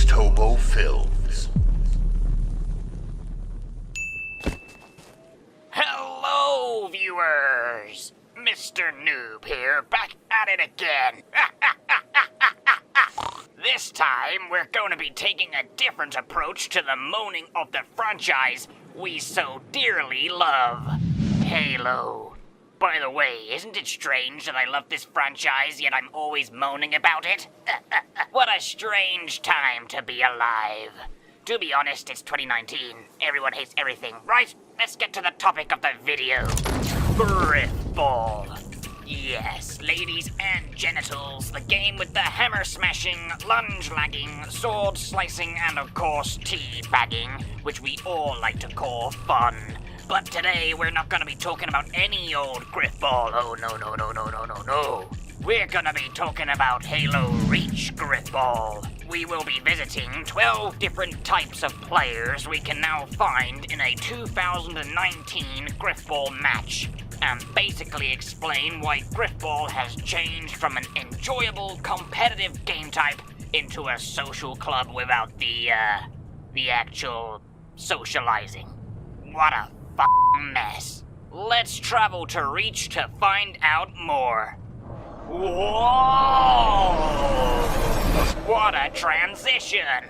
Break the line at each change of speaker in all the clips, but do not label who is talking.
LosthoboFilmz.
Hello, viewers! Mr. Noob here, back at it again. This time, we're going to be taking a different approach to the moaning of the franchise we so dearly love, Halo. By the way, isn't it strange that I love this franchise, yet I'm always moaning about it? What a strange time to be alive. To be honest, it's 2019. Everyone hates everything, right? Let's get to the topic of the video. Grifball. Yes, ladies and genitals, the game with the hammer smashing, lunge lagging, sword slicing, and of course tea-bagging, which we all like to call fun. But today we're not gonna be talking about any old Grifball. Oh no. We're gonna be talking about Halo Reach Grifball. We will be visiting 12 different types of players we can now find in a 2019 Grifball match, and basically explain why Grifball has changed from an enjoyable, competitive game type into a social club without the actual socializing. What a f***ing mess. Let's travel to Reach to find out more. Whoa! What a transition!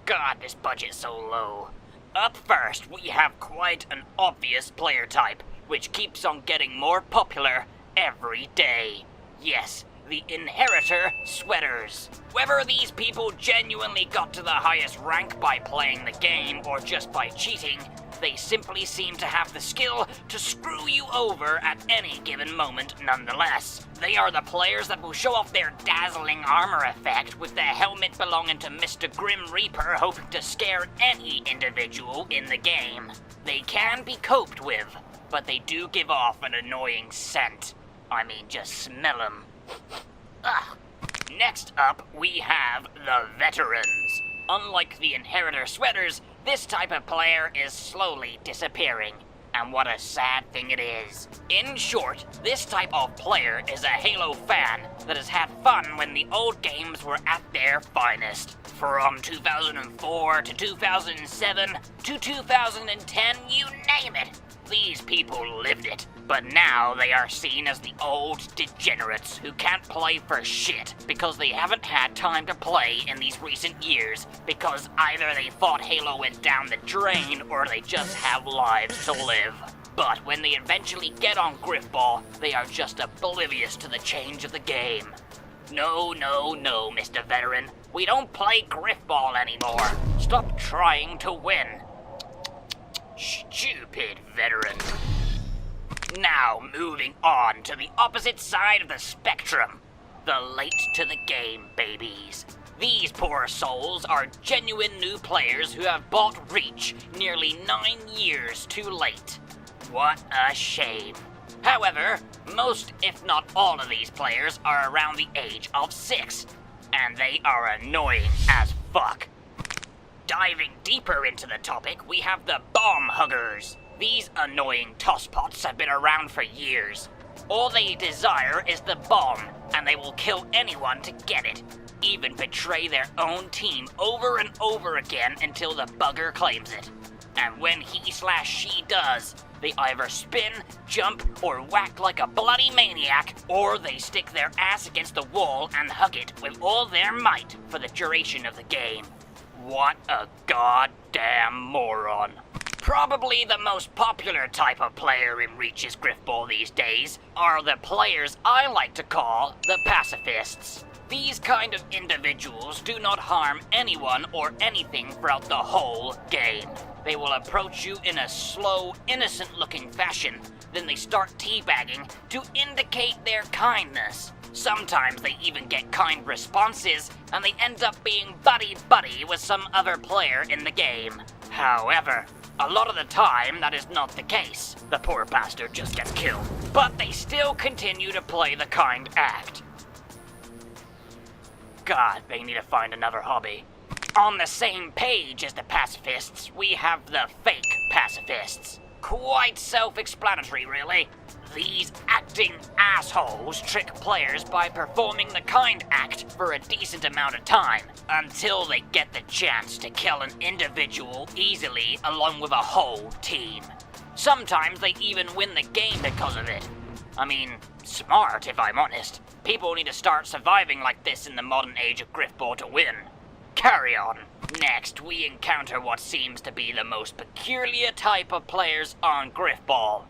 God, this budget's so low. Up first, we have quite an obvious player type, which keeps on getting more popular every day. Yes, the Inheritor Sweaters. Whether these people genuinely got to the highest rank by playing the game or just by cheating, they simply seem to have the skill to screw you over at any given moment nonetheless. They are the players that will show off their dazzling armor effect with the helmet belonging to Mr. Grim Reaper, hoping to scare any individual in the game. They can be coped with, but they do give off an annoying scent. I mean, just smell them. Ugh. Next up, we have the Veterans. Unlike the Inheritor Sweaters, this type of player is slowly disappearing. And what a sad thing it is. In short, this type of player is a Halo fan that has had fun when the old games were at their finest. From 2004 to 2007 to 2010, you name it. These people lived it. But now they are seen as the old degenerates who can't play for shit because they haven't had time to play in these recent years, because either they thought Halo went down the drain or they just have lives to live. But when they eventually get on Grifball, they are just oblivious to the change of the game. No, Mr. Veteran. We don't play Grifball anymore. Stop trying to win. Stupid veteran. Now, moving on to the opposite side of the spectrum. The late to the game babies. These poor souls are genuine new players who have bought Reach nearly 9 years too late. What a shame. However, most, if not all of these players are around the age of 6, and they are annoying as fuck. Diving deeper into the topic, we have the Bomb Huggers. These annoying tosspots have been around for years. All they desire is the bomb, and they will kill anyone to get it, even betray their own team over and over again until the bugger claims it. And when he/she does, they either spin, jump, or whack like a bloody maniac, or they stick their ass against the wall and hug it with all their might for the duration of the game. What a goddamn moron. Probably the most popular type of player in Reach's Grifball these days are the players I like to call the pacifists. These kind of individuals do not harm anyone or anything throughout the whole game. They will approach you in a slow, innocent-looking fashion, then they start teabagging to indicate their kindness. Sometimes they even get kind responses, and they end up being buddy-buddy with some other player in the game. However, a lot of the time, that is not the case. The poor bastard just gets killed. But they still continue to play the kind act. God, they need to find another hobby. On the same page as the pacifists, we have the fake pacifists. Quite self-explanatory, really. These acting assholes trick players by performing the kind act for a decent amount of time, until they get the chance to kill an individual easily along with a whole team. Sometimes they even win the game because of it. I mean, smart if I'm honest. People need to start surviving like this in the modern age of Grifball to win. Carry on. Next, we encounter what seems to be the most peculiar type of players on Grifball.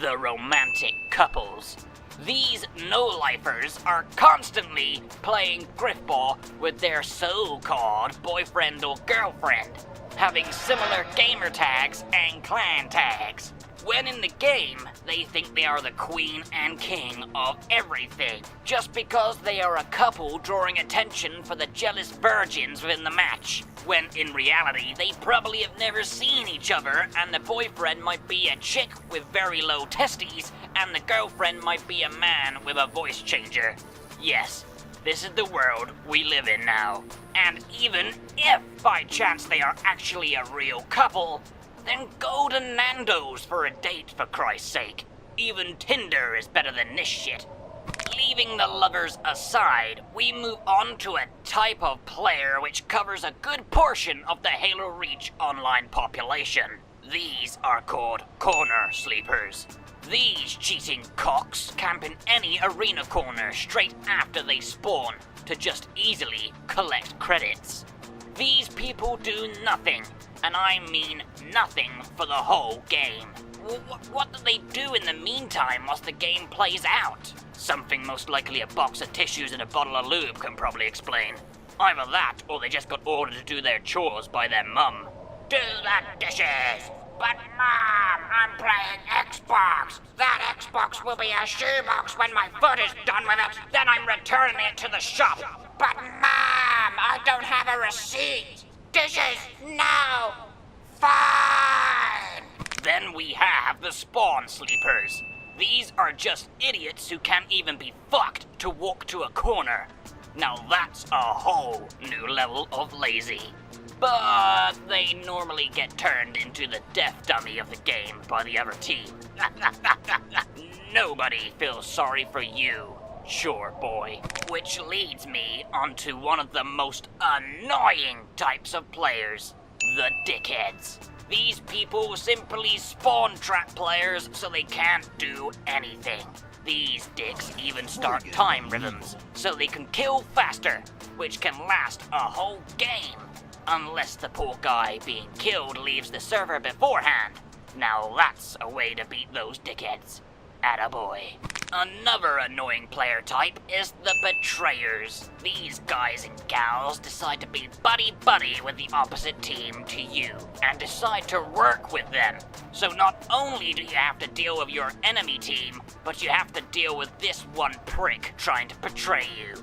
The romantic couples. These no-lifers are constantly playing Grifball with their so-called boyfriend or girlfriend, having similar gamer tags and clan tags. When in the game, they think they are the queen and king of everything, just because they are a couple drawing attention for the jealous virgins within the match, when in reality they probably have never seen each other, and the boyfriend might be a chick with very low testes, and the girlfriend might be a man with a voice changer. Yes, this is the world we live in now. And even if by chance they are actually a real couple, then go to Nando's for a date, for Christ's sake. Even Tinder is better than this shit. Leaving the lovers aside, we move on to a type of player which covers a good portion of the Halo Reach online population. These are called corner sleepers. These cheating cocks camp in any arena corner straight after they spawn to just easily collect credits. These people do nothing, and I mean nothing, for the whole game. What do they do in the meantime whilst the game plays out? Something most likely a box of tissues and a bottle of lube can probably explain. Either that, or they just got ordered to do their chores by their mum. Do the dishes! But Mom, I'm playing Xbox! That Xbox will be a shoebox when my foot is done with it, then I'm returning it to the shop. But Mom, I don't have a receipt! Dishes, no! Fine! Then we have the spawn sleepers. These are just idiots who can't even be fucked to walk to a corner. Now that's a whole new level of lazy. But they normally get turned into the death dummy of the game by the other team. Nobody feels sorry for you, sure boy. Which leads me onto one of the most annoying types of players, the dickheads. These people simply spawn trap players so they can't do anything. These dicks even start time rhythms so they can kill faster, which can last a whole game. Unless the poor guy being killed leaves the server beforehand. Now that's a way to beat those dickheads. Attaboy. Another annoying player type is the betrayers. These guys and gals decide to be buddy-buddy with the opposite team to you, and decide to work with them. So not only do you have to deal with your enemy team, but you have to deal with this one prick trying to betray you.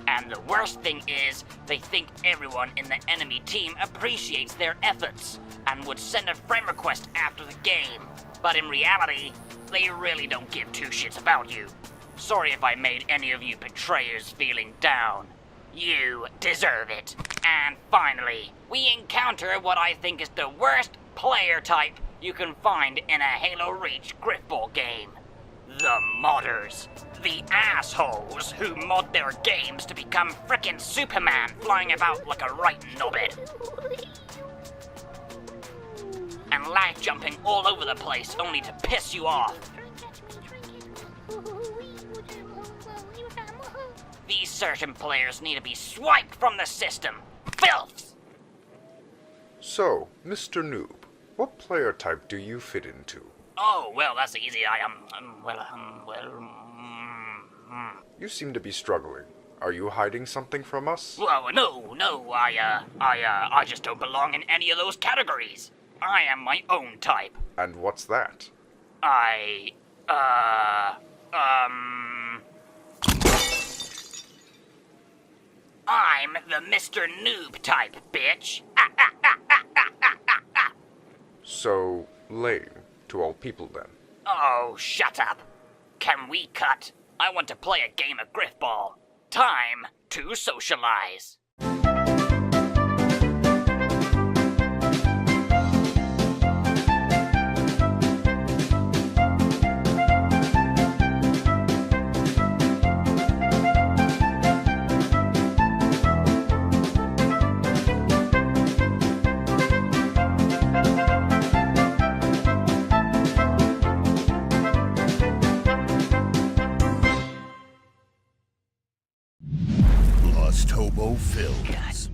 And the worst thing is, they think everyone in the enemy team appreciates their efforts, and would send a friend request after the game. But in reality, they really don't give two shits about you. Sorry if I made any of you betrayers feeling down. You deserve it. And finally, we encounter what I think is the worst player type you can find in a Halo Reach Grifball game. The modders. The assholes who mod their games to become frickin' Superman flying about like a right knobbit. And lag jumping all over the place only to piss you off. These certain players need to be swiped from the system. Filth!
So, Mr. Noob, what player type do you fit into?
Oh, well, that's easy.
You seem to be struggling. Are you hiding something from us?
Well, no, I just don't belong in any of those categories. I am my own type.
And what's that?
I'm the Mr. Noob type, bitch.
So, lame to all people then.
Oh, shut up. Can we cut? I want to play a game of Grifball. Time to socialize.
LosthoboFilmz.